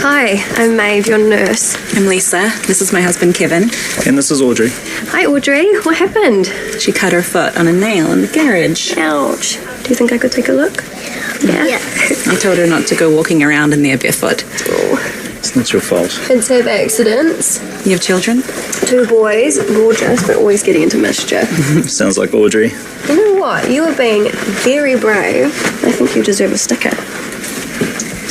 Hi, I'm Maeve, your nurse. I'm Lisa. This is my husband, Kevin. And this is Audrey. Hi, Audrey. What happened? She cut her foot on a nail in the garage. Ouch. Do you think I could take a look? Yeah. I told her not to go walking around in there barefoot. Oh. It's not your fault. Kids have accidents. You have children? 2 boys, gorgeous, but always getting into mischief. Sounds like Audrey. You know what? You are being very brave. I think you deserve a sticker.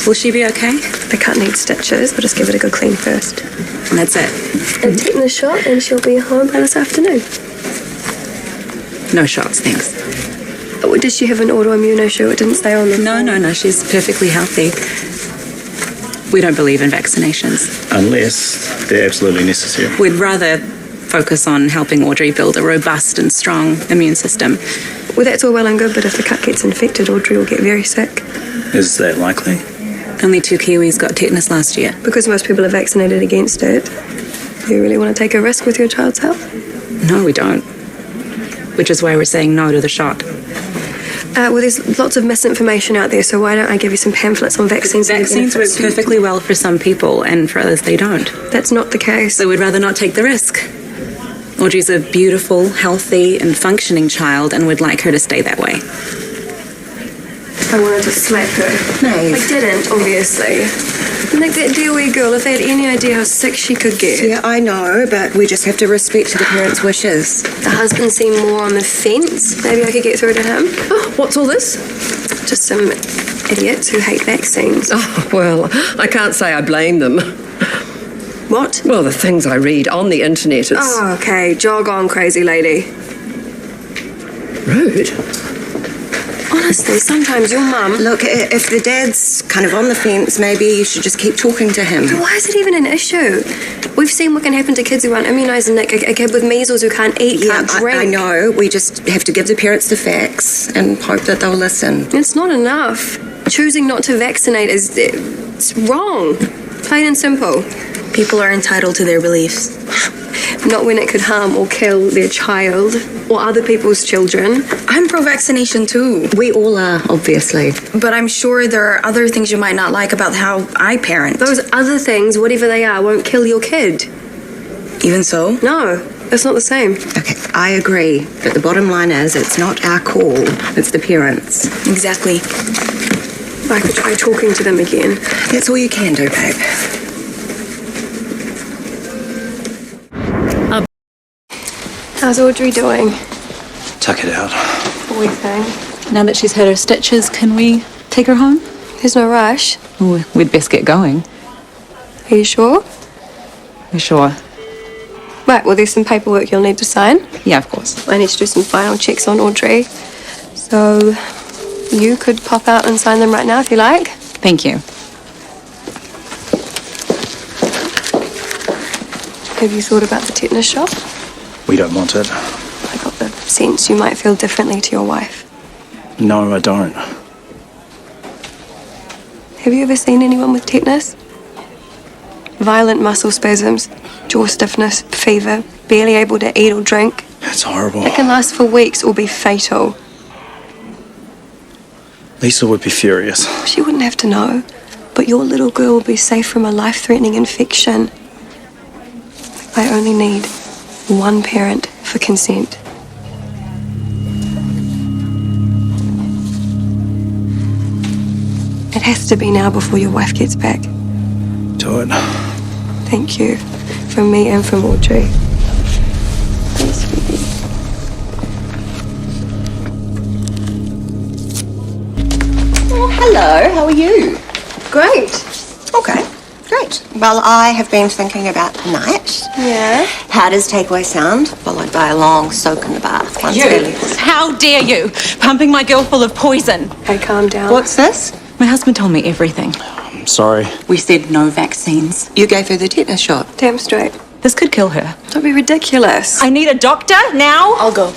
Will she be okay? The cut needs stitches. We'll just give it a good clean first. And that's it? A tetanus shot and she'll be home by this afternoon. No shots, thanks. Oh, did she have an autoimmune issue? It didn't say on the form. No. She's perfectly healthy. We don't believe in vaccinations. Unless they're absolutely necessary. We'd rather focus on helping Audrey build a robust and strong immune system. Well, that's all well and good, but if the cut gets infected, Audrey will get very sick. Is that likely? Only 2 Kiwis got tetanus last year. Because most people are vaccinated against it, do you really want to take a risk with your child's health? No, we don't. Which is why we're saying no to the shot. Well, there's lots of misinformation out there, so why don't I give you some pamphlets on vaccines? Vaccines work perfectly well for some people, and for others they don't. That's not the case. So we'd rather not take the risk. Audrey's a beautiful, healthy, and functioning child, and we'd like her to stay that way. I wanted to slap her. Maeve. I didn't, obviously. Like that dear wee girl, if they had any idea how sick she could get. Yeah, I know, but we just have to respect the parents' wishes. The husband seemed more on the fence. Maybe I could get through to him. Oh, what's all this? Just some idiots who hate vaccines. Oh, well, I can't say I blame them. What? Well, the things I read on the internet, it's... Oh, okay. Jog on, crazy lady. rude. Honestly, sometimes your mum... Look, if the dad's kind of on the fence, maybe you should just keep talking to him. Why is it even an issue? We've seen what can happen to kids who aren't immunised, Nick. A kid with measles who can't eat, can't drink. I know. We just have to give the parents the facts and hope that they'll listen. It's not enough. Choosing not to vaccinate it's wrong. Plain and simple. People are entitled to their beliefs. Not when it could harm or kill their child or other people's children. I'm pro-vaccination too. We all are, obviously. But I'm sure there are other things you might not like about how I parent. Those other things, whatever they are, won't kill your kid. Even so? No, it's not the same. Okay, I agree. But the bottom line is, it's not our call. It's the parents. Exactly. I could try talking to them again. That's all you can do, babe. How's Audrey doing? Tuck it out. Poor thing. Now that she's had her stitches, can we take her home? There's no rush. Oh, we'd best get going. Are you sure? We're sure. Right, well, there's some paperwork you'll need to sign. Yeah, of course. I need to do some final checks on Audrey. So you could pop out and sign them right now if you like. Thank you. Have you thought about the tetanus shot? We don't want it. I got the sense you might feel differently to your wife. No, I don't. Have you ever seen anyone with tetanus? Violent muscle spasms, jaw stiffness, fever, barely able to eat or drink. It's horrible. It can last for weeks or be fatal. Lisa would be furious. She wouldn't have to know, but your little girl will be safe from a life-threatening infection. I only need one parent for consent. It has to be now before your wife gets back. Do it. Thank you. From me and from Audrey. Thanks, sweetie. Oh, hello. How are you? Great. Okay, great. Well, I have been thinking about tonight. Yeah? How does takeaway sound? Followed by a long soak in the bath. Once daily. How dare you? Pumping my girl full of poison. Hey, calm down. What's this? My husband told me everything. I'm sorry. We said no vaccines. You gave her the tetanus shot. Damn straight. This could kill her. Don't be ridiculous. I need a doctor now. I'll go.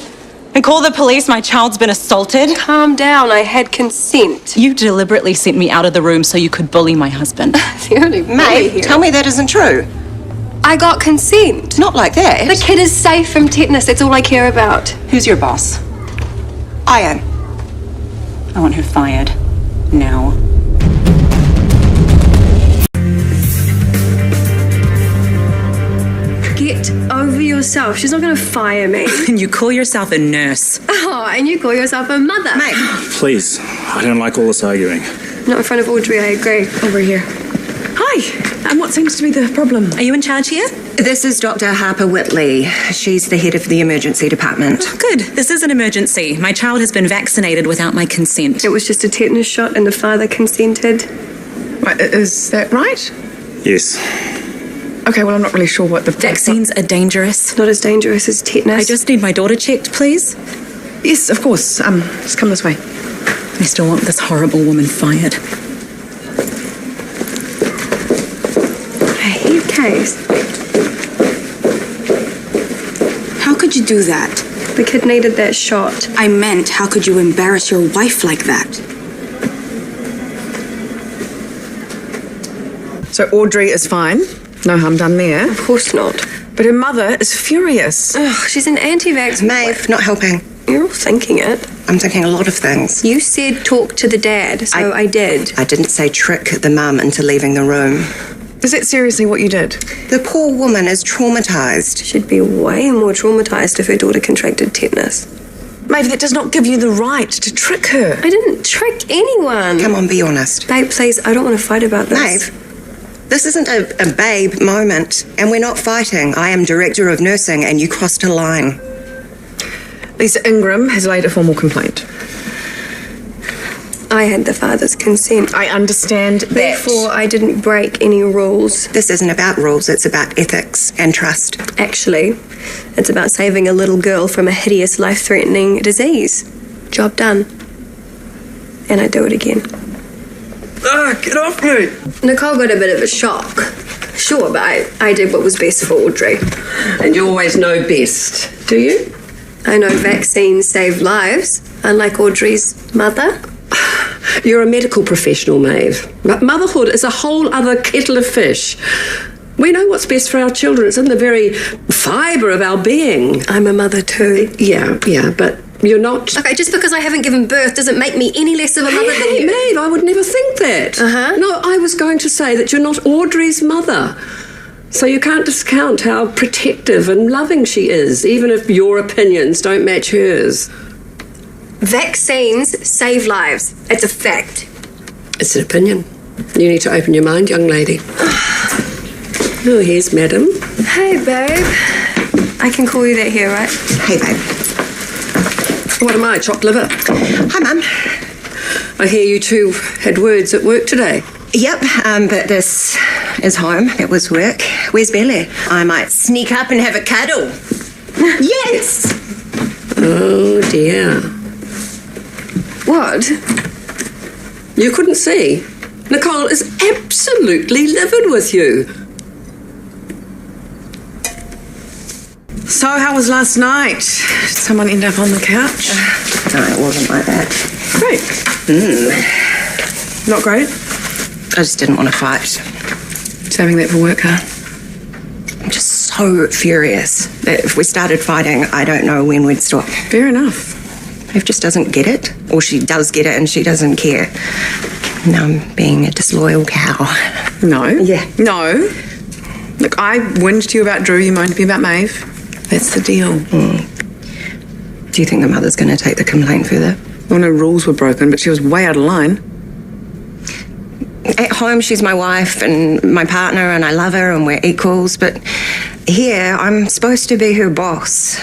And call the police. My child's been assaulted. Calm down. I had consent. You deliberately sent me out of the room so you could bully my husband. The only bully Mate, here. tell me that isn't true. I got consent. Not like that. The kid is safe from tetanus. That's all I care about. Who's your boss? I am. I want her fired. Now. herself. She's not going to fire me. And you call yourself a nurse. Oh, and you call yourself a mother. Mate, Please, I don't like all this arguing. Not in front of Audrey, I agree. Over here. Hi. And what seems to be the problem? Are you in charge here? this is Dr. Harper Whitley. She's the head of the emergency department. Good. This is an emergency. My child has been vaccinated without my consent. It was just a tetanus shot and the father consented. Is that right? Yes. Okay, well, I'm not really sure what the... Vaccines are dangerous. Not as dangerous as tetanus. I just need my daughter checked, please. Yes, of course. Just come this way. I still want this horrible woman fired. A head case. How could you do that? The kid needed that shot. I meant, how could you embarrass your wife like that? So Audrey is fine. No harm done there. Of course not. But her mother is furious. Ugh, she's an anti-vax. Maeve, not helping. You're all thinking it. I'm thinking a lot of things. You said talk to the dad, so I did. I didn't say trick the mum into leaving the room. Is that seriously what you did? The poor woman is traumatised. She'd be way more traumatised if her daughter contracted tetanus. Maeve, that does not give you the right to trick her. I didn't trick anyone. Come on, be honest. Babe, please, I don't want to fight about this. Maeve, this isn't a babe moment, and we're not fighting. I am director of nursing, and you crossed a line. Lisa Ingram has laid a formal complaint. I had the father's consent. I understand that. Therefore, I didn't break any rules. This isn't about rules, it's about ethics and trust. Actually, it's about saving a little girl from a hideous, life-threatening disease. Job done. And I do it again. Get off me! Nicole got a bit of a shock. Sure, but I did what was best for Audrey. And you always know best, do you? I know vaccines save lives, unlike Audrey's mother. You're a medical professional, Maeve. But motherhood is a whole other kettle of fish. We know what's best for our children. It's in the very fibre of our being. I'm a mother too. Yeah, but you're not... Okay, just because I haven't given birth doesn't make me any less of a mother than you. Maeve, I would never think that. Uh-huh. No, I was going to say that you're not Audrey's mother. So you can't discount how protective and loving she is, even if your opinions don't match hers. Vaccines save lives. It's a fact. It's an opinion. You need to open your mind, young lady. Oh, here's Madam. Hey, babe. I can call you that here, right? Hey, babe. What am I, chopped liver? Hi, Mum. I hear you two had words at work today. Yep, but this is home. It was work. Where's Billy? I might sneak up and have a cuddle. Yes! Oh, dear. What? You couldn't see? Nicole is absolutely livid with you. So, how was last night? Did someone end up on the couch? No, it wasn't like that. Great. Not great? I just didn't want to fight. Saving that for work, huh? I'm just so furious that if we started fighting, I don't know when we'd stop. Fair enough. Maeve just doesn't get it, or she does get it and she doesn't care. Now I'm being a disloyal cow. No. Yeah. No. Look, I whined to you about Drew, you moaned to me about Maeve. That's the deal. Do you think the mother's going to take the complaint further? Well, no rules were broken, but she was way out of line. At home, she's my wife and my partner, and I love her and we're equals, but here, I'm supposed to be her boss.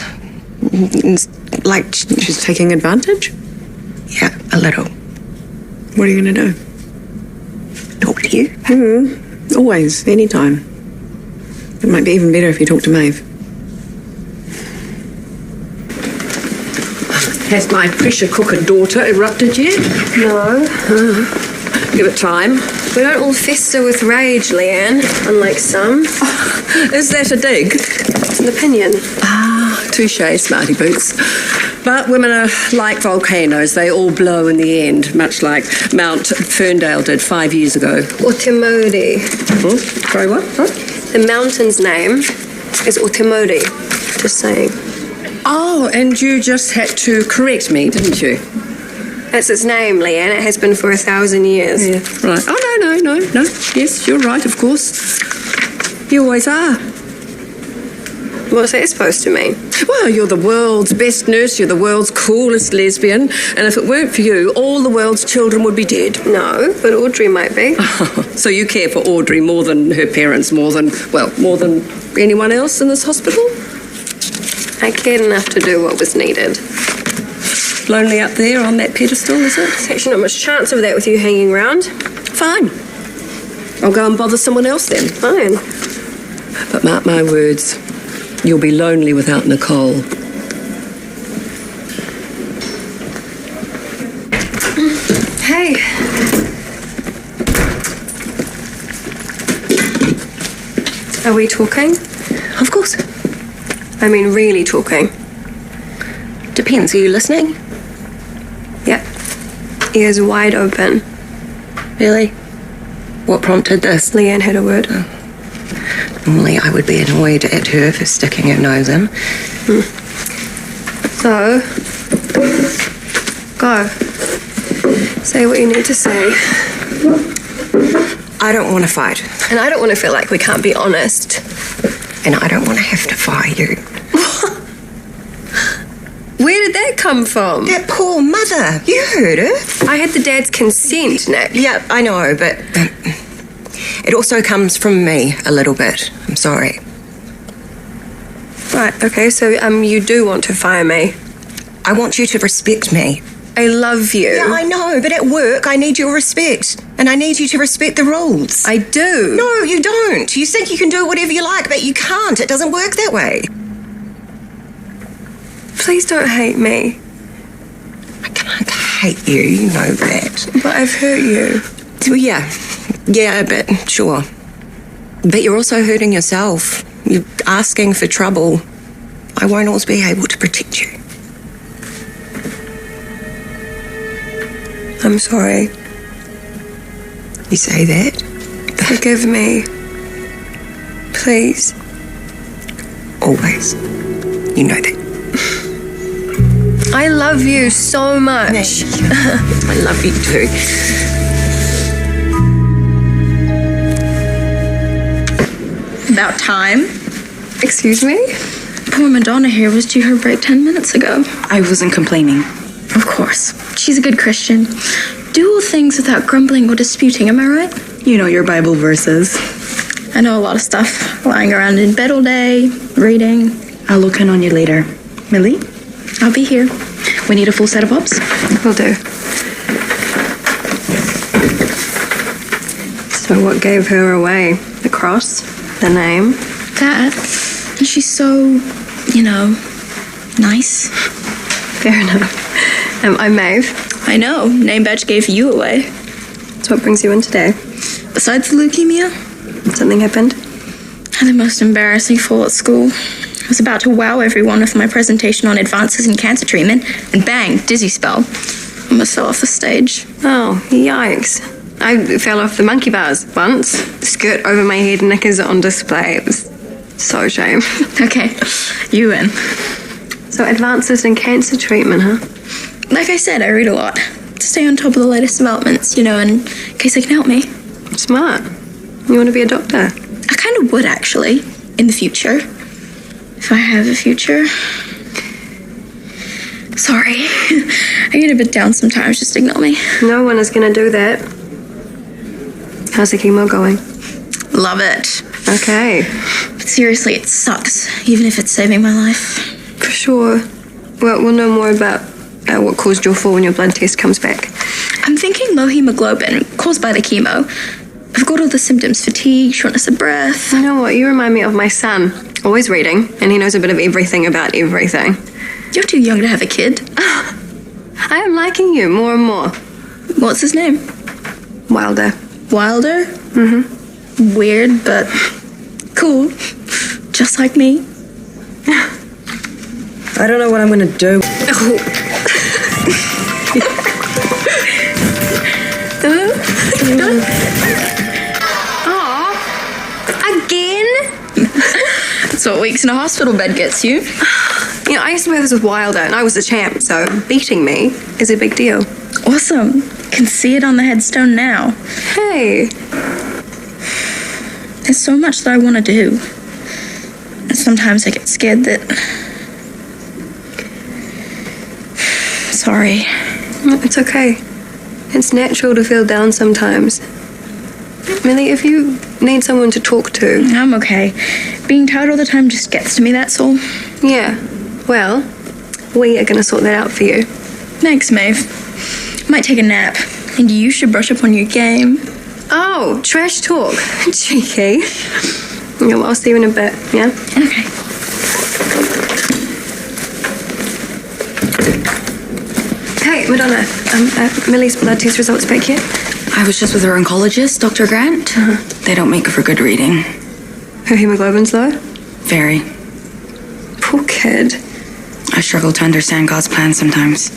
It's like... She's taking advantage? Yeah, a little. What are you going to do? Talk to you? Always, anytime. It might be even better if you talk to Maeve. Has my pressure cooker daughter erupted yet? No. Give it time. We don't all fester with rage, Leanne, unlike some. Is that a dig? It's an opinion. Touche, smarty boots. But women are like volcanoes. They all blow in the end, much like Mount Ferndale did 5 years ago. Otemodi. Sorry, what? The mountain's name is Otemodi. Just saying. Oh, and you just had to correct me, didn't you? That's its name, Leanne. It has been for 1,000 years. Yeah, right. Oh, no. Yes, you're right, of course. You always are. What's that supposed to mean? Well, you're the world's best nurse, you're the world's coolest lesbian, and if it weren't for you, all the world's children would be dead. No, but Audrey might be. So you care for Audrey more than her parents, more than anyone else in this hospital? I cared enough to do what was needed. Lonely up there on that pedestal, is it? There's actually not much chance of that with you hanging around. Fine. I'll go and bother someone else then. Fine. But mark my words, you'll be lonely without Nicole. Hey. Are we talking? Of course. I mean, really talking. Depends. Are you listening? Yep. Ears wide open. Really? What prompted this? Leanne had a word. Normally I would be annoyed at her for sticking her nose in. So, go. Say what you need to say. I don't want to fight. And I don't want to feel like we can't be honest. And I don't want to have to fire you. Where did that come from? That poor mother. You heard her. I had the dad's consent, Nick. Yeah, I know, but it also comes from me a little bit. I'm sorry. Right, okay, so you do want to fire me. I want you to respect me. I love you. Yeah, I know, but at work I need your respect. And I need you to respect the rules. I do. No, you don't. You think you can do whatever you like, but you can't. It doesn't work that way. Please don't hate me. I can't hate you, you know that. But I've hurt you. Well, yeah, but sure. But you're also hurting yourself. You're asking for trouble. I won't always be able to protect you. I'm sorry. You say that? Forgive me. Please. Always. You know that. I love you so much. I love you too. About time. Excuse me? Poor Madonna here was due her break 10 minutes ago. I wasn't complaining. Of course. She's a good Christian. Do all things without grumbling or disputing, am I right? You know your Bible verses. I know a lot of stuff. Lying around in bed all day, reading. I'll look in on you later. Millie? I'll be here. We need a full set of obs. Will do. So what gave her away? The cross? The name? That. And she's so, nice. Fair enough. I'm Maeve. I know. Name badge gave you away. So what brings you in today? Besides the leukemia, Something happened? I had the most embarrassing fall at school. I was about to wow everyone with my presentation on advances in cancer treatment, and bang, dizzy spell. Almost fell off the stage. Oh, yikes. I fell off the monkey bars once. Skirt over my head, knickers on display. It was so a shame. Okay, you win. So advances in cancer treatment, huh? Like I said, I read a lot to stay on top of the latest developments, in case they can help me. Smart. You want to be a doctor? I kind of would, actually, in the future. If I have a future. Sorry. I get a bit down sometimes, just ignore me. No one is going to do that. How's the chemo going? Love it. Okay. But seriously, it sucks, even if it's saving my life. For sure. Well, we'll know more about what caused your fall when your blood test comes back. I'm thinking low hemoglobin, caused by the chemo. I've got all the symptoms: fatigue, shortness of breath. You know what? You remind me of my son. Always reading, and he knows a bit of everything about everything. You're too young to have a kid. I am liking you more and more. What's his name? Wilder. Wilder? Mm-hmm. Weird, but cool. Just like me. I don't know what I'm going to do. Again? That's what weeks in a hospital bed gets you. I used to play this with Wilder, and I was the champ, so beating me is a big deal. Awesome. Can see it on the headstone now. Hey. There's so much that I want to do. And Sometimes I get scared that... Sorry. It's okay. It's natural to feel down sometimes. Millie, if you need someone to talk to... I'm okay. Being tired all the time just gets to me, that's all. Yeah. Well, we are going to sort that out for you. Thanks, Maeve. Might take a nap. And you should brush up on your game. Oh, trash talk. Cheeky. Yeah, well, I'll see you in a bit, yeah? Okay. Hey, Madonna, Millie's blood test results back yet? I was just with her oncologist, Dr. Grant. They don't make her for good reading. Her hemoglobin's low? Very. Poor kid. I struggle to understand God's plan sometimes.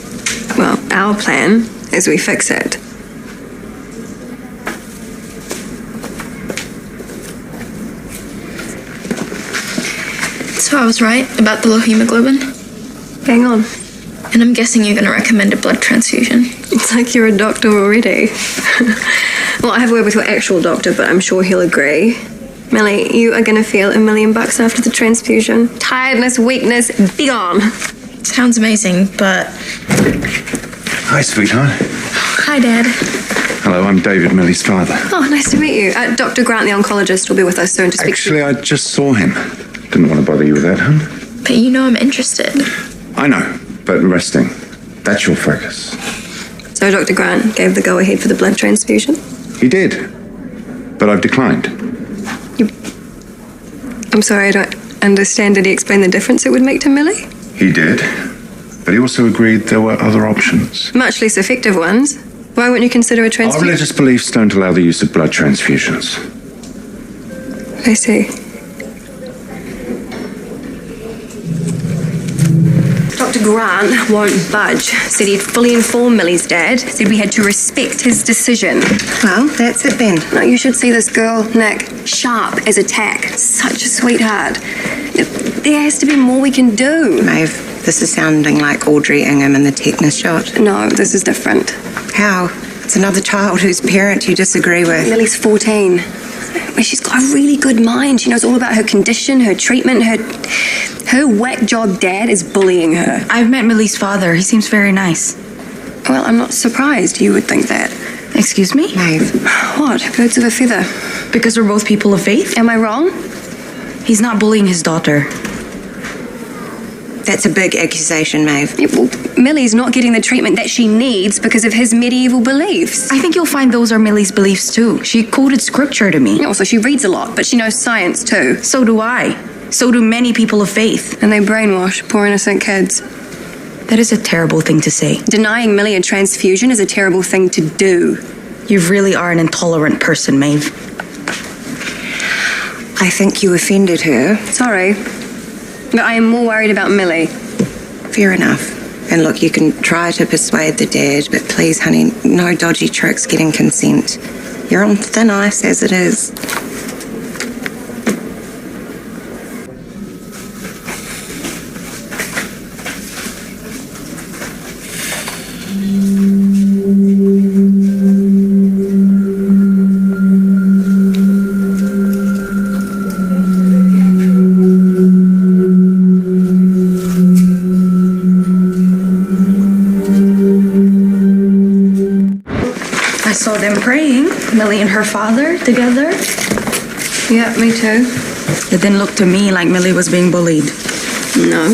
Well, our plan is we fix it. So I was right about the low hemoglobin? Hang on. And I'm guessing you're going to recommend a blood transfusion. It's like you're a doctor already. Well, I have a word with your actual doctor, but I'm sure he'll agree. Millie, you are going to feel $1 million after the transfusion. Tiredness, weakness, be gone. Sounds amazing, but... Hi, sweetheart. Hi, Dad. Hello, I'm David, Millie's father. Oh, nice to meet you. Dr. Grant, the oncologist, will be with us soon to speak Actually, to you. I just saw him. Didn't want to bother you with that, hun. But you know I'm interested. I know, but resting. That's your focus. So Dr. Grant gave the go-ahead for the blood transfusion? He did, but I've declined. I'm sorry, I don't understand. Did he explain the difference it would make to Millie? He did, but he also agreed there were other options. Much less effective ones. Why wouldn't you consider a Our transfusion? religious beliefs don't allow the use of blood transfusions. I see. Dr. Grant won't budge. Said he'd fully inform Millie's dad. Said we had to respect his decision. Well, that's it then. No, you should see this girl, Nick. Sharp as a tack. Such a sweetheart. There has to be more we can do. Maeve, this is sounding like Audrey Ingham in the tetanus shot. No, this is different. How? It's another child whose parent you disagree with. Millie's 14. She's got a really good mind. She knows all about her condition, her treatment, her whack job dad is bullying her. I've met Millie's father. He seems very nice. Well, I'm not surprised you would think that. Excuse me? Maeve, What? Birds of a feather. Because we're both people of faith? Am I wrong? He's not bullying his daughter. that's a big accusation, Maeve. Yeah, well, Millie's not getting the treatment that she needs because of his medieval beliefs. I think you'll find those are Millie's beliefs too. She quoted scripture to me. Also, she reads a lot, but she knows science too. So do I. So do many people of faith. And they brainwash poor innocent kids. That is a terrible thing to say. Denying Millie a transfusion is a terrible thing to do. You really are an intolerant person, Maeve. I think you offended her. Sorry, but I am more worried about Millie. Fair enough. And look, you can try to persuade the dad, but please, honey, no dodgy tricks getting consent. You're on thin ice as it is. I saw them praying, Millie and her father together. Yeah, me too. It didn't look to me like Millie was being bullied. No.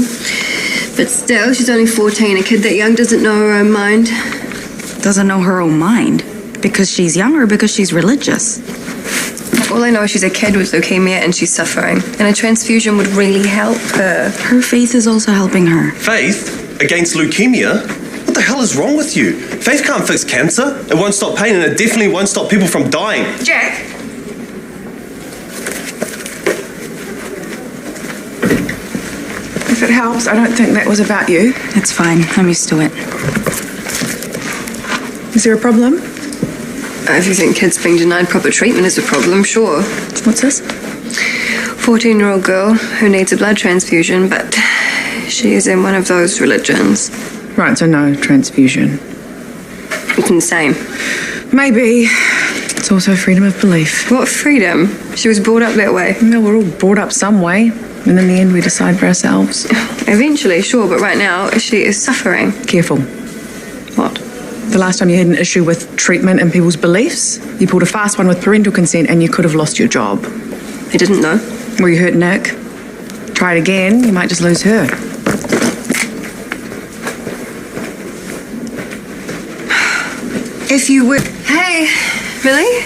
But still, she's only 14. A kid that young doesn't know her own mind. Doesn't know her own mind. Because she's young or because she's religious? All I know is she's a kid with leukemia and she's suffering. And a transfusion would really help her. Her faith is also helping her. Faith? Against leukemia? What the hell is wrong with you? Faith can't fix cancer. It won't stop pain, and it definitely won't stop people from dying. Jack! If it helps, I don't think that was about you. It's fine. I'm used to it. Is there a problem? If you think kids being denied proper treatment is a problem, sure. What's this? 14-year-old girl who needs a blood transfusion, but she is in one of those religions. Right, so no transfusion. It's insane. Maybe. It's also freedom of belief. What freedom? She was brought up that way. No, we're all brought up some way. And in the end, we decide for ourselves. Eventually, sure, but right now, she is suffering. Careful. What? The last time you had an issue with treatment and people's beliefs, you pulled a fast one with parental consent and you could have lost your job. I didn't know. Well, you hurt Nick. Try it again, you might just lose her. If you would. Hey, Millie?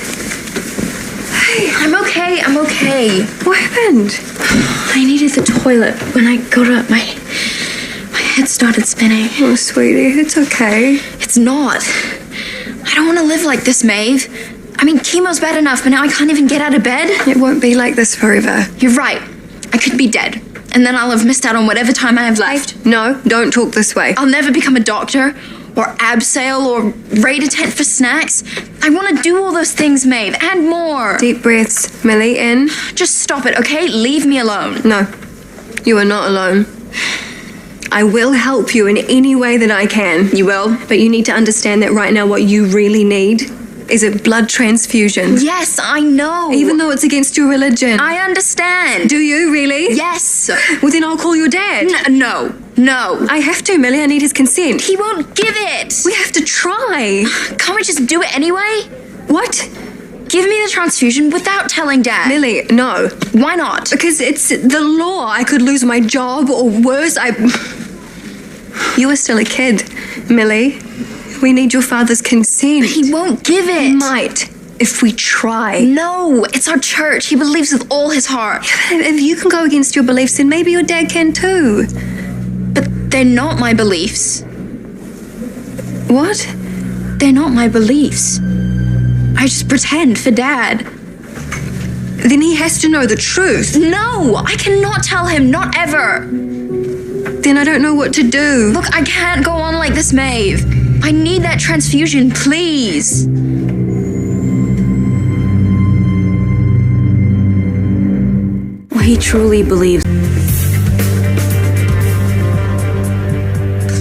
Hey. I'm okay. What happened? I needed the toilet. When I got up, my head started spinning. Oh, sweetie, it's okay. It's not. I don't want to live like this, Maeve. I mean, chemo's bad enough, but now I can't even get out of bed. It won't be like this forever. You're right. I could be dead. And then I'll have missed out on whatever time I have left. No, don't talk this way. I'll never become a doctor, or abseil, or raid a tent for snacks. I want to do all those things, Maeve, and more. Deep breaths, Millie, in. Just stop it, okay? Leave me alone. No, you are not alone. I will help you in any way that I can. You will? But you need to understand that right now what you really need is a blood transfusion. Yes, I know. Even though it's against your religion. I understand. Do you really? Yes. Well, then I'll call your dad. No. I have to, Millie. I need his consent. He won't give it. We have to try. Can't we just do it anyway? What? Give me the transfusion without telling Dad. Millie, no. Why not? Because it's the law. I could lose my job, or worse, You are still a kid, Millie. We need your father's consent. He won't give it. He might, if we try. No, it's our church. He believes with all his heart. If you can go against your beliefs, then maybe your dad can too. But they're not my beliefs. What? They're not my beliefs. I just pretend for Dad. Then he has to know the truth. No, I cannot tell him, not ever. Then I don't know what to do. Look, I can't go on like this, Maeve. I need that transfusion, please. Well, he truly believes.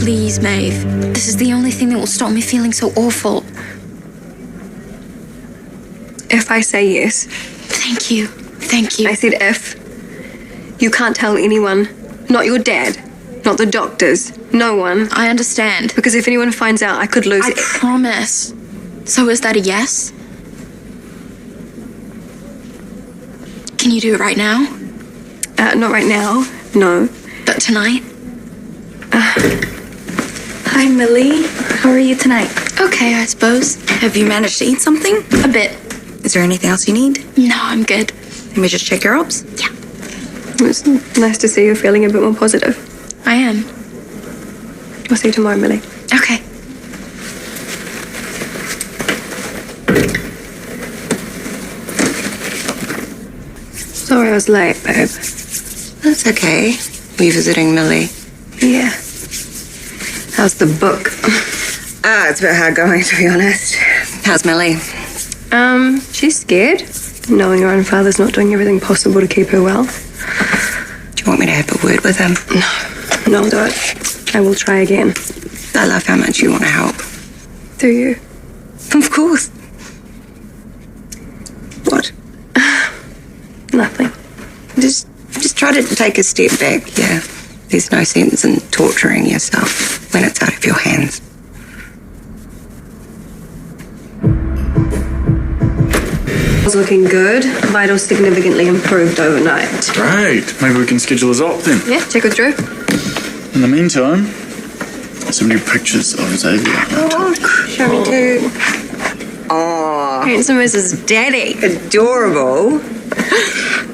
Please, Maeve. This is the only thing that will stop me feeling so awful. If I say yes. Thank you. I said if. You can't tell anyone. Not your dad. Not the doctors. No one. I understand. Because if anyone finds out, I could lose I it. promise. So is that a yes? Can you do it right now? Not right now. No. But tonight? Hi, Millie. How are you tonight? Okay, I suppose. Have you managed to eat something? A bit. Is there anything else you need? No, I'm good. Let me just check your obs. Yeah. It's nice to see you feeling a bit more positive. I am. I'll see you tomorrow, Millie. Okay. Sorry I was late, babe. That's okay. Were you visiting Millie? Yeah. How's the book? It's a bit hard going, to be honest. How's Millie? She's scared. Knowing her own father's not doing everything possible to keep her well. Do you want me to have a word with him? No, I'll do it. I will try again. I love how much you want to help. Do you? Of course. What? Nothing. Just try to take a step back, yeah. There's no sense in torturing yourself when it's out of your hands. Was looking good. Vitals significantly improved overnight. Great. Maybe we can schedule us up then. Yeah, check with Drew. In the meantime, some new pictures of Xavier. Oh, show me too. Oh, Handsome as his daddy. adorable.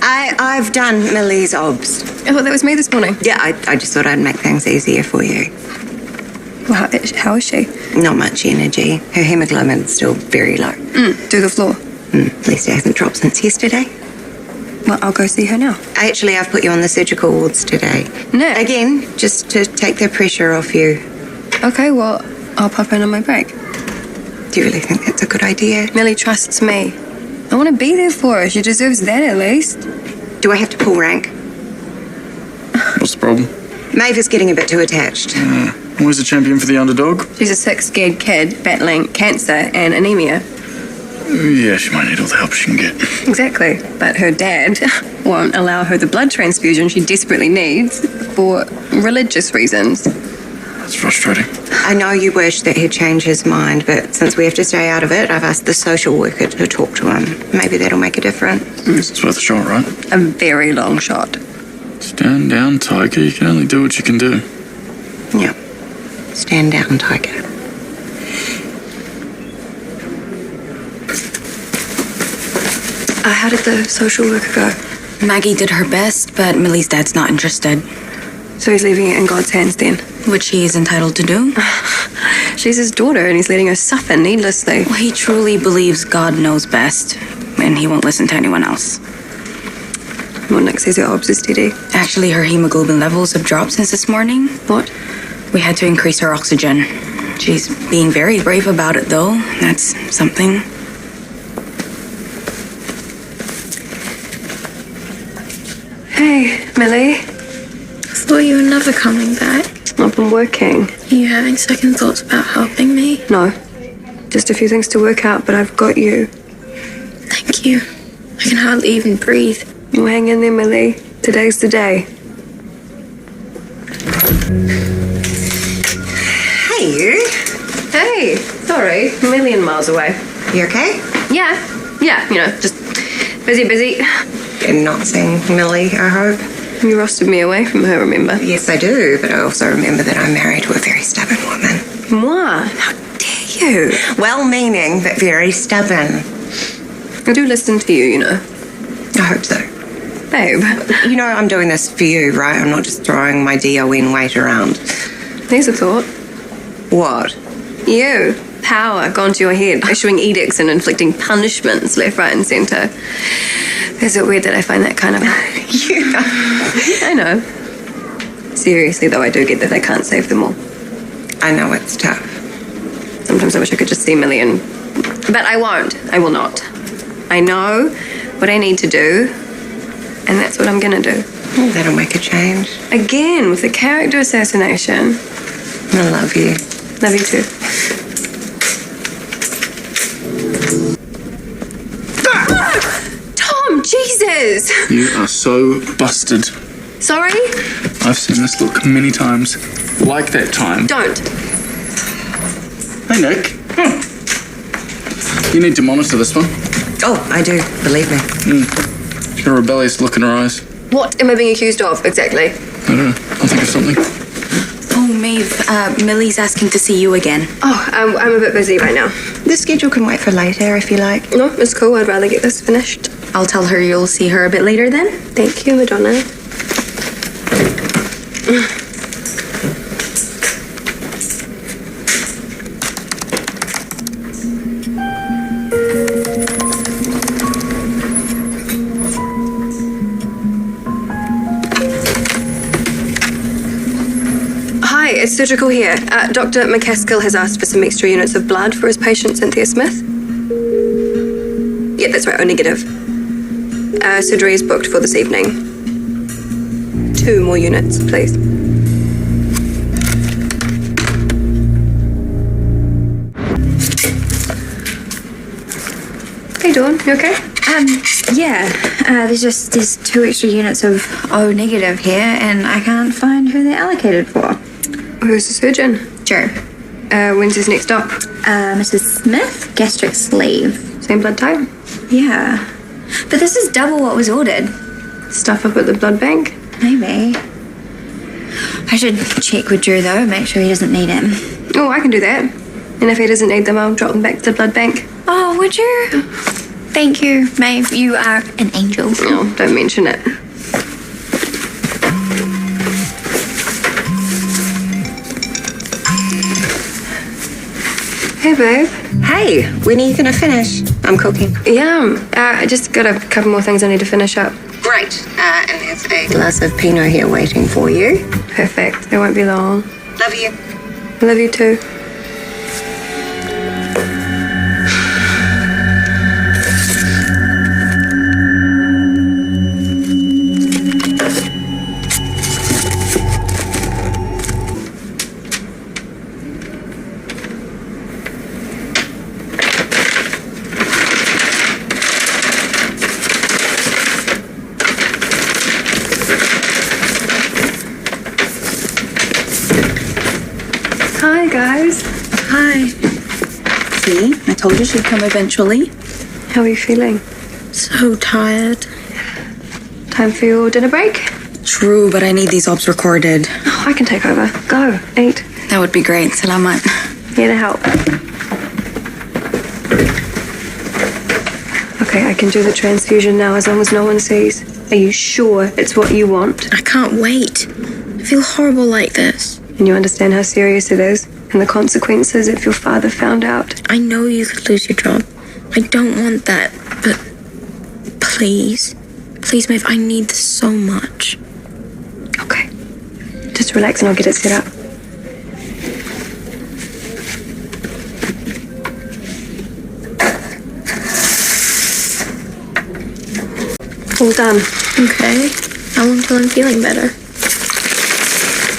I've done Millie's obs. Oh, that was me this morning. Yeah, I just thought I'd make things easier for you. Well, how is she? Not much energy. Her hemoglobin's still very low. Do the floor. At least it hasn't dropped since yesterday. Well, I'll go see her now. Actually, I've put you on the surgical wards today. No. Again, just to take the pressure off you. Okay, well, I'll pop in on my break. Do you really think that's a good idea? Millie trusts me. I want to be there for her. She deserves that at least. Do I have to pull rank? What's the problem? Maeve is getting a bit too attached. Always a champion for the underdog. She's a sick, scared kid battling cancer and anemia. Yeah, she might need all the help she can get. Exactly. But her dad won't allow her the blood transfusion she desperately needs for religious reasons. That's frustrating. I know you wish that he'd change his mind, but since we have to stay out of it, I've asked the social worker to talk to him. Maybe that'll make a difference. It's worth a shot, right? A very long shot. Stand down, Tiger. You can only do what you can do. Yeah. Stand down, Tiger. How did the social worker go? Maggie did her best, but Millie's dad's not interested. So he's leaving it in God's hands then? Which he is entitled to do. She's his daughter and he's letting her suffer needlessly. Well, he truly believes God knows best, and he won't listen to anyone else. Well, Nick says her obs is steady. Actually, her hemoglobin levels have dropped since this morning. What? We had to increase her oxygen. She's being very brave about it, though. That's something. Hey, Millie. I thought you were never coming back. I've been working. Are you having second thoughts about helping me? No. Just a few things to work out, but I've got you. Thank you. I can hardly even breathe. Well, hang in there, Millie. Today's the day. Hey, you. Hey, sorry. A million miles away. You okay? Yeah, you know, just busy. You're not seeing Millie, I hope. You rostered me away from her, remember? Yes, I do, but I also remember that I'm married to a very stubborn woman. Moi? How dare you? Well-meaning, but very stubborn. I do listen to you, you know. I hope so. Babe. You know I'm doing this for you, right? I'm not just throwing my DON weight around. Here's a thought. What? You. Power gone to your head, issuing edicts and inflicting punishments left, right, and centre. Is it weird that I find that kind of... I know. Seriously, though, I do get that I can't save them all. I know it's tough. Sometimes I wish I could just see Millie and... But I won't. I will not. I know what I need to do, and that's what I'm gonna do. Oh, that'll make a change. Again, with the character assassination. I love you. Love you too. Tom, Jesus! You are so busted. Sorry? I've seen this look many times. Like that time. Don't. Hey, Nick. You need to monitor this one. Oh, I do. Believe me. She's got a rebellious look in her eyes. What am I being accused of, exactly? I don't know. I'll think of something. Oh, Maeve, Millie's asking to see you again. Oh, I'm a bit busy right now. The schedule can wait for later if you like. No, it's cool. I'd rather get this finished. I'll tell her you'll see her a bit later then. Thank you, Madonna. Hi, it's surgical here. Dr. McCaskill has asked for some extra units of blood for his patient, Cynthia Smith. Yeah, that's right, O negative. Surgery is booked for this evening. 2 more units, please. Hey, Dawn, you okay? Yeah. There's 2 extra units of O negative here, and I can't find who they're allocated for. Who's the surgeon? Joe. When's his next up? Mrs. Smith, gastric sleeve. Same blood type? Yeah. But this is double what was ordered. Stuff up at the blood bank? Maybe. I should check with Drew, though, make sure he doesn't need him. Oh, I can do that. And if he doesn't need them, I'll drop them back to the blood bank. Oh, would you? Thank you, Maeve. You are an angel. Oh, don't mention it. Hey, babe. Hey, when are you going to finish? I'm cooking. Yeah, I just got a couple more things I need to finish up. Great. And there's a glass of Pinot here waiting for you. Perfect. It won't be long. Love you. I love you too. guys. Hi. See, I told you she'd come eventually. How are you feeling? So tired. Time for your dinner break? True, but I need these obs recorded. Oh, I can take over. Go, eat. That would be great. Salamat. Here to help. Okay, I can do the transfusion now as long as no one sees. Are you sure it's what you want? I can't wait. I feel horrible like this. And you understand how serious it is and the consequences if your father found out? I know you could lose your job. I don't want that, but please. Please, Maeve, I need this so much. Okay. Just relax and I'll get it set up. All done. Okay. How long till I'm feeling better?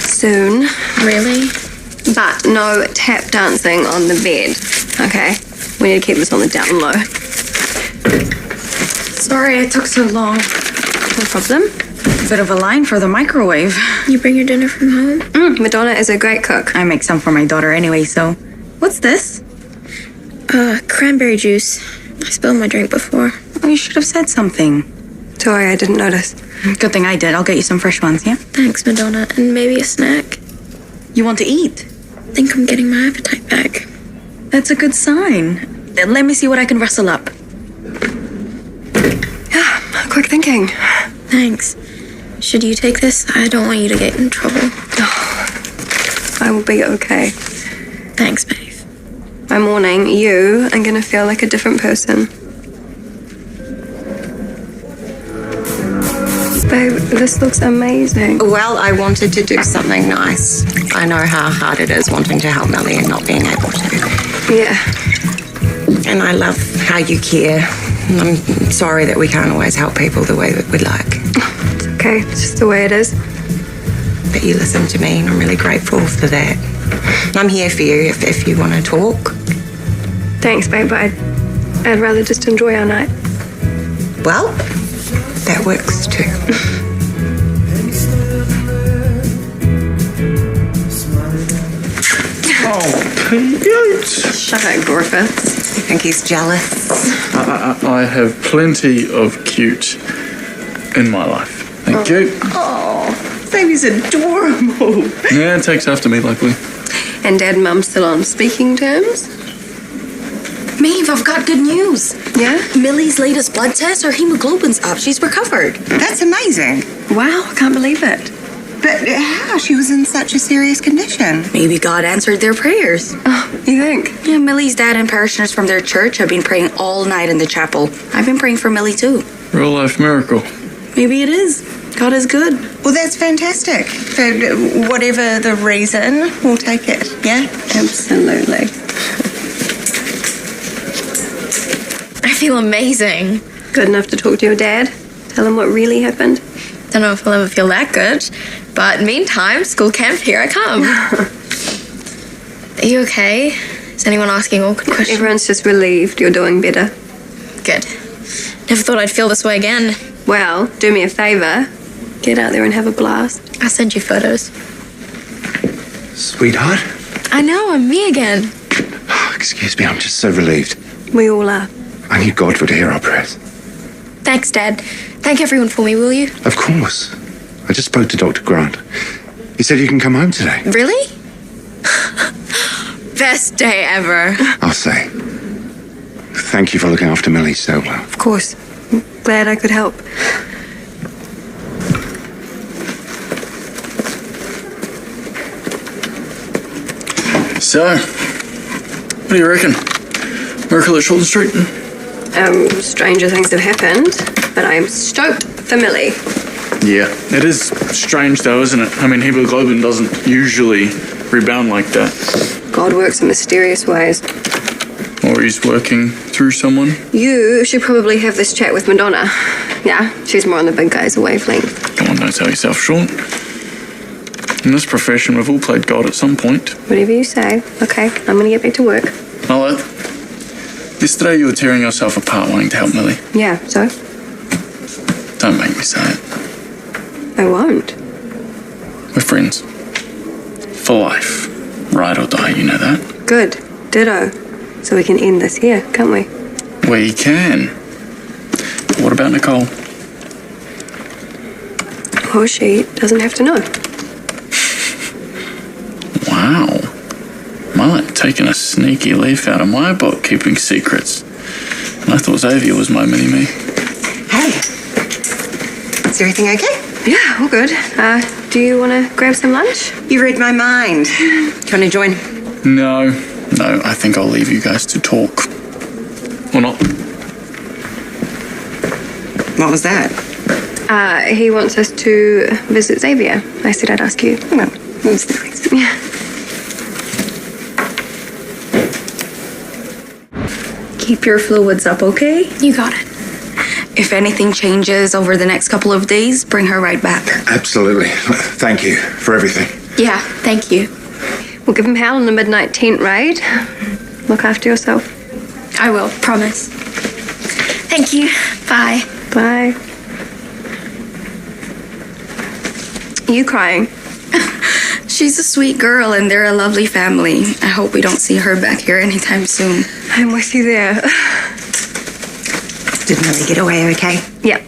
Soon. Really? But no tap dancing on the bed, okay? We need to keep this on the down low. Sorry it took so long. No problem. Bit of a line for the microwave. You bring your dinner from home? Madonna is a great cook. I make some for my daughter anyway, so... What's this? Cranberry juice. I spilled my drink before. Oh, you should have said something. Sorry, I didn't notice. Good thing I did. I'll get you some fresh ones, yeah? Thanks, Madonna. And maybe a snack. You want to eat? I think I'm getting my appetite back. That's a good sign. Let me see what I can rustle up. Yeah, quick thinking. Thanks. Should you take this? I don't want you to get in trouble. Oh, I will be okay. Thanks, Maeve. By morning, you are gonna feel like a different person. Babe, this looks amazing. Well, I wanted to do something nice. I know how hard it is wanting to help Millie and not being able to. Yeah. And I love how you care. I'm sorry that we can't always help people the way that we'd like. It's okay. It's just the way it is. But you listen to me, and I'm really grateful for that. I'm here for you if you want to talk. Thanks, babe, but I'd rather just enjoy our night. Well, that works too. Oh, Pete. Shut up, Griffiths. You think he's jealous? I have plenty of cute in my life. Thank you. Oh, baby's adorable. Yeah, it takes after me, luckily. And Dad and Mum still on speaking terms? Maeve, I've got good news. Yeah? Millie's latest blood test, her hemoglobin's up. She's recovered. That's amazing. Wow, I can't believe it. But how? She was in such a serious condition. Maybe God answered their prayers. Oh, you think? Yeah, Millie's dad and parishioners from their church have been praying all night in the chapel. I've been praying for Millie too. Real life miracle. Maybe it is. God is good. Well, that's fantastic. For whatever the reason, we'll take it. Yeah? Absolutely. I feel amazing. Good enough to talk to your dad? Tell him what really happened? Don't know if I'll ever feel that good. But meantime, school camp, here I come. Are you okay? Is anyone asking awkward questions? Everyone's just relieved you're doing better. Good. Never thought I'd feel this way again. Well, do me a favour. Get out there and have a blast. I'll send you photos. Sweetheart? I know, I'm me again. Oh, excuse me, I'm just so relieved. We all are. I knew God would hear our prayers. Thanks, Dad. Thank everyone for me, will you? Of course. I just spoke to Dr. Grant. He said you can come home today. Really? Best day ever. I'll say. Thank you for looking after Millie so well. Of course. I'm glad I could help. So, what do you reckon? Miracle at Shortland Street? Stranger things have happened, but I'm stoked for Millie. Yeah, it is strange though, isn't it? I mean, hemoglobin doesn't usually rebound like that. God works in mysterious ways. Or he's working through someone. You should probably have this chat with Madonna. Yeah, she's more on the big guy's wavelength. Come on, don't sell yourself short. In this profession, we've all played God at some point. Whatever you say. Okay, I'm gonna get back to work. Hello. Yesterday you were tearing yourself apart wanting to help Millie. Yeah, so? Don't make me say it. I won't. We're friends. For life. ride or die, you know that. Good. Ditto. So we can end this here, can't we? We can. What about Nicole? Well, she doesn't have to know. Wow. Mike taking a sneaky leaf out of my book, keeping secrets. And I thought Xavier was my mini-me. Hey. Is everything okay? Yeah, all good. Do you want to grab some lunch? You read my mind. Do you want to join? No, I think I'll leave you guys to talk. Or not. What was that? He wants us to visit Xavier. I said I'd ask you. Well, that's nice. Yeah. Keep your fluids up, okay? You got it. If anything changes over the next couple of days, bring her right back. Absolutely. Thank you for everything. Yeah, thank you. We'll give him hell in the midnight tent raid. Look after yourself. I will, promise. Thank you. Bye. Bye. You crying? She's a sweet girl and they're a lovely family. I hope we don't see her back here anytime soon. I'm with you there. Did Millie get away okay? Yeah.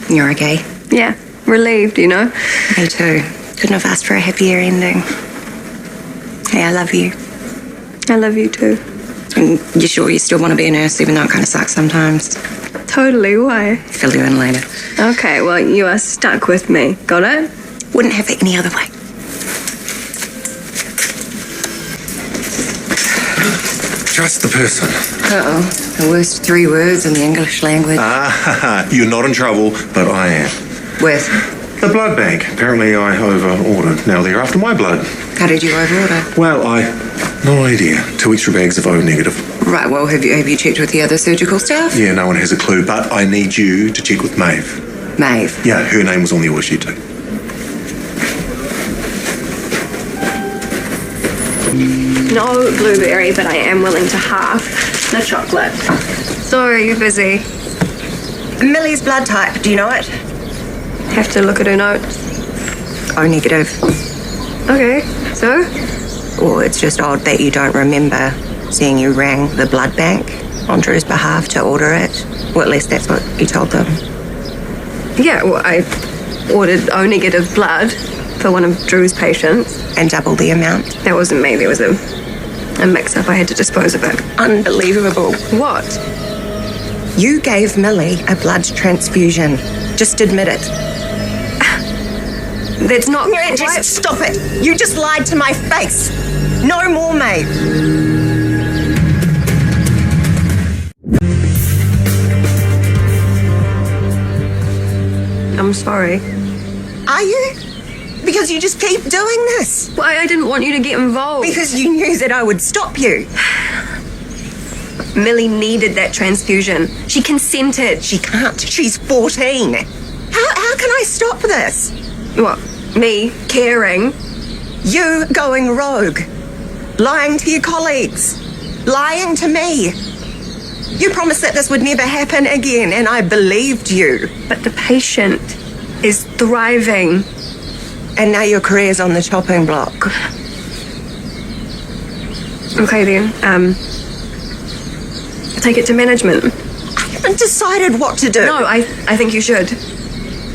You're okay? Yeah. Relieved, you know? Me too. Couldn't have asked for a happier ending. Hey, I love you. I love you too. And you sure you still want to be a nurse, even though it kind of sucks sometimes? Totally, why? Fill you in later. Okay, well, you are stuck with me. Got it? Wouldn't have it any other way. Just the person. Uh-oh. The worst 3 words in the English language. You're not in trouble, but I am. With? The blood bank. Apparently I over-ordered. Now they're after my blood. How did you over-order? Well, no idea. 2 extra bags of O negative. Right, well, have you checked with the other surgical staff? Yeah, no one has a clue, but I need you to check with Maeve. Maeve? Yeah, her name was on the order sheet too. No blueberry, but I am willing to half the chocolate. Sorry, you're busy. Millie's blood type, do you know it? Have to look at her notes. O negative. Okay, so? Well, it's just odd that you don't remember seeing you rang the blood bank on Drew's behalf to order it. Well, at least that's what you told them. Yeah, well, I ordered O negative blood for one of Drew's patients. And double the amount? That wasn't me, there was a mix-up. I had to dispose of it. Unbelievable. What? You gave Millie a blood transfusion. Just admit it. That's not... Just stop it. You just lied to my face. No more, Maeve. I'm sorry. Are you? Because you just keep doing this. Well, I didn't want you to get involved. Because you knew that I would stop you. Millie needed that transfusion. She consented. She can't. She's 14. How can I stop this? What? Me caring? You going rogue. Lying to your colleagues. Lying to me. You promised that this would never happen again, and I believed you. But the patient is thriving. And now your career's on the chopping block. Okay then, take it to management. I haven't decided what to do. No, I think you should.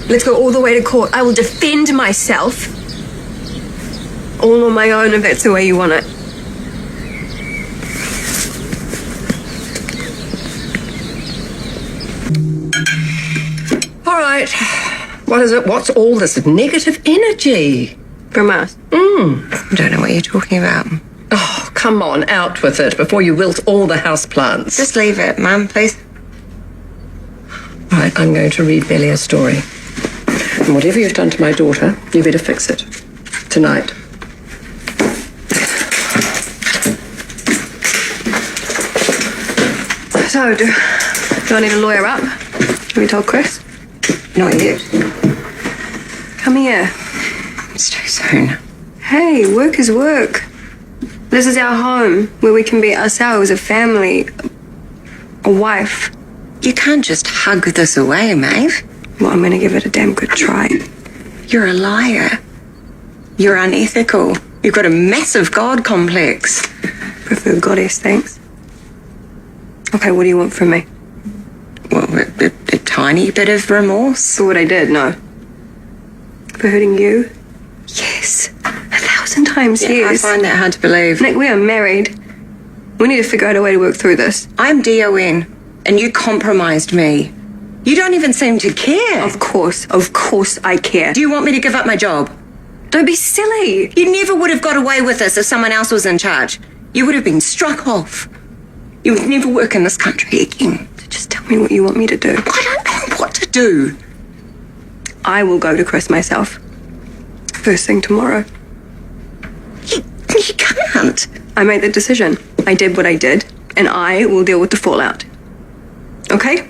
Let's go all the way to court. I will defend myself. All on my own if that's the way you want it. All right. What is it? What's all this negative energy? From us. I don't know what you're talking about. Oh, come on, out with it before you wilt all the houseplants. Just leave it, Mum, please. Right, I'm going to read Billy a story. And whatever you've done to my daughter, you better fix it. Tonight. So, do I need to lawyer up? Have you told Chris? Not yet. Come here. It's too soon. Hey, work is work. This is our home, where we can be ourselves, a family, a wife. You can't just hug this away, Maeve. Well, I'm gonna give it a damn good try. You're a liar. You're unethical. You've got a massive God complex. Prefer goddess, thanks. Okay, what do you want from me? Well, a tiny bit of remorse. For what I did, no. For hurting you? Yes. 1,000 times, Yeah, yes. I find that hard to believe. Nick, we are married. We need to figure out a way to work through this. I'm DON, and you compromised me. You don't even seem to care. Of course I care. Do you want me to give up my job? Don't be silly. You never would have got away with this if someone else was in charge. You would have been struck off. You would never work in this country again. Just tell me what you want me to do. I don't know what to do. I will go to Chris myself. First thing tomorrow. You can't. I made the decision. I did what I did, and I will deal with the fallout. Okay?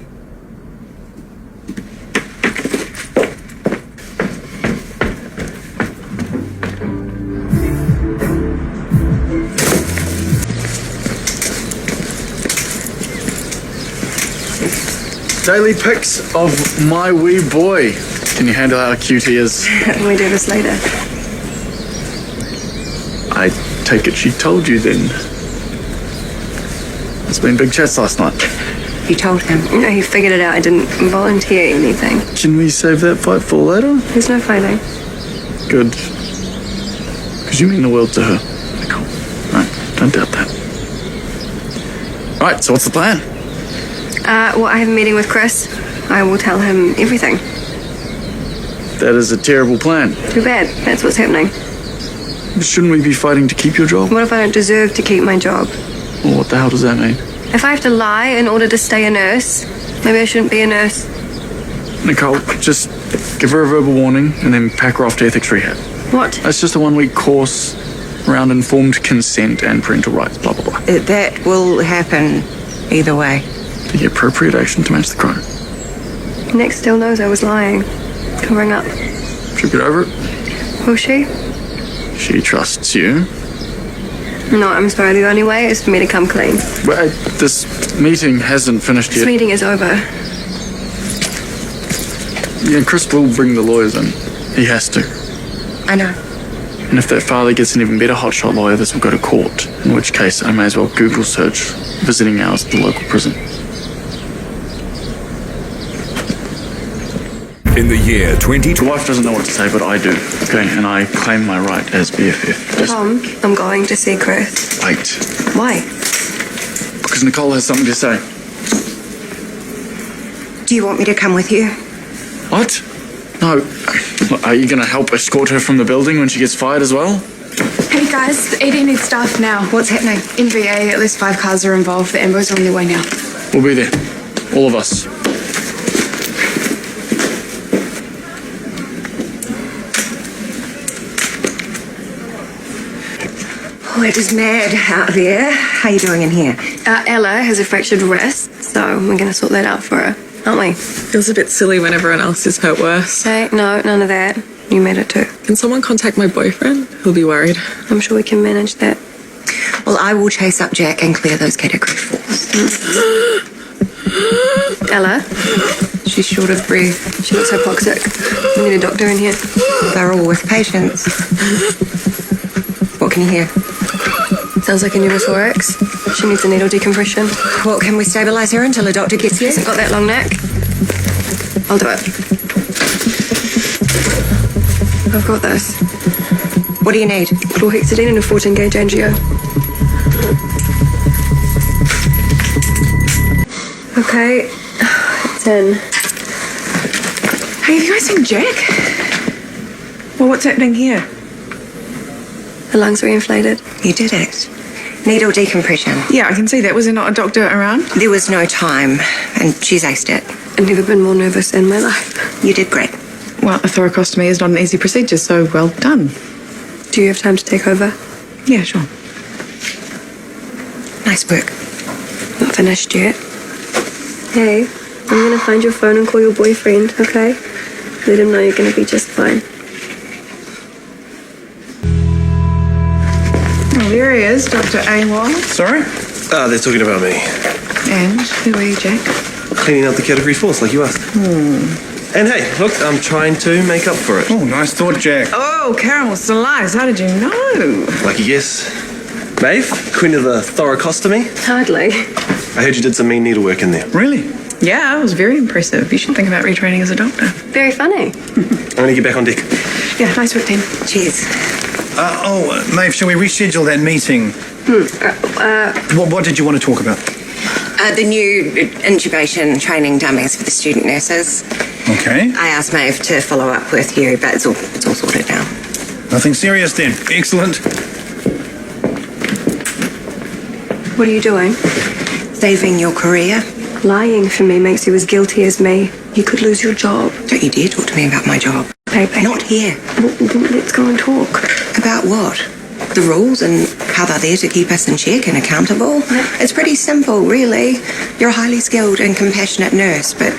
Daily pics of my wee boy. Can you handle how cute he is? We do this later. I take it she told you then. It's been big chats last night. You told him. No, he figured it out. I didn't volunteer anything. Can we save that fight for later? There's no fighting. Good. Because you mean the world to her, Nicole. Right, don't doubt that. Right, so what's the plan? Well, I have a meeting with Chris. I will tell him everything. That is a terrible plan. Too bad. That's what's happening. Shouldn't we be fighting to keep your job? What if I don't deserve to keep my job? Well, what the hell does that mean? If I have to lie in order to stay a nurse, maybe I shouldn't be a nurse. Nicole, just give her a verbal warning and then pack her off to ethics rehab. What? That's just a 1-week course around informed consent and parental rights, blah, blah, blah. That will happen either way. The appropriate action to match the crime. Nick still knows I was lying. Covering up. She'll get over it. Will she? She trusts you. No, I'm sorry. The only way is for me to come clean. But this meeting hasn't finished This yet. meeting is over. Yeah, Chris will bring the lawyers in. He has to. I know. And if that father gets an even better hotshot lawyer, this will go to court. In which case, I may as well Google search visiting hours at the local prison. In the year 20... Your wife doesn't know what to say, but I do. Okay, and I claim my right as BFF. Just Tom, I'm going to see Chris. wait. Why? Because Nicole has something to say. Do you want me to come with you? What? No. Are you going to help escort her from the building when she gets fired as well? Hey guys, the AD needs staff now. What's happening? In VA, at least 5 cars are involved. The ambos are on their way now. We'll be there. All of us. Oh, it is mad out there. How are you doing in here? Ella has a fractured wrist, so we're going to sort that out for her, aren't we? Feels a bit silly when everyone else is hurt worse. Hey, no, none of that. You made it too. Can someone contact my boyfriend? He'll be worried. I'm sure we can manage that. Well, I will chase up Jack and clear those category 4s. Ella, She's short of breath. she looks hypoxic. We need a doctor in here. They're all with patients. What can you hear? Sounds like a pneumothorax. She needs a needle decompression. Well, can we stabilise her until a doctor gets here? Hasn't got that long neck. I'll do it. I've got this. What do you need? Chlorhexidine and a 14-gauge angio. Okay, it's in. Hey, have you guys seen Jack? Well, what's happening here? The lungs are inflated. You did it. Needle decompression. Yeah, I can see that. Was there not a doctor around? There was no time, and she's aced it. I've never been more nervous in my life. You did great. Well, a thoracostomy is not an easy procedure, so well done. Do you have time to take over? Yeah, sure. Nice work. Not finished yet. Hey, I'm gonna find your phone and call your boyfriend, okay? Let him know you're gonna be just fine. Oh, there he is, Dr. AWOL. Sorry? They're talking about me. And who are you, Jack? Cleaning out the category 4s like you asked. And hey, look, I'm trying to make up for it. Oh, nice thought, Jack. Oh, Carol Solis, how did you know? Lucky guess. Maeve, queen of the thoracostomy. Hardly. I heard you did some mean needlework in there. Really? Yeah, it was very impressive. You should think about retraining as a doctor. Very funny. I'm going to get back on deck. Yeah, nice work, team. Cheers. Maeve, shall we reschedule that meeting? What did you want to talk about? The new intubation training dummies for the student nurses. Okay. I asked Maeve to follow up with you, but it's all sorted now. Nothing serious then. Excellent. What are you doing? Saving your career. Lying for me makes you as guilty as me. You could lose your job. Don't you dare talk to me about my job. Baby. Not here. Well, let's go and talk. About what? The rules and how they're there to keep us in check and accountable? It's pretty simple, really. You're a highly skilled and compassionate nurse, but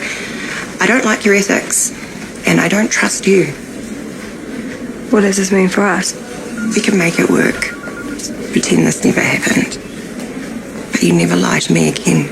I don't like your ethics, and I don't trust you. What does this mean for us? We can make it work. Pretend this never happened. But you never lie to me again.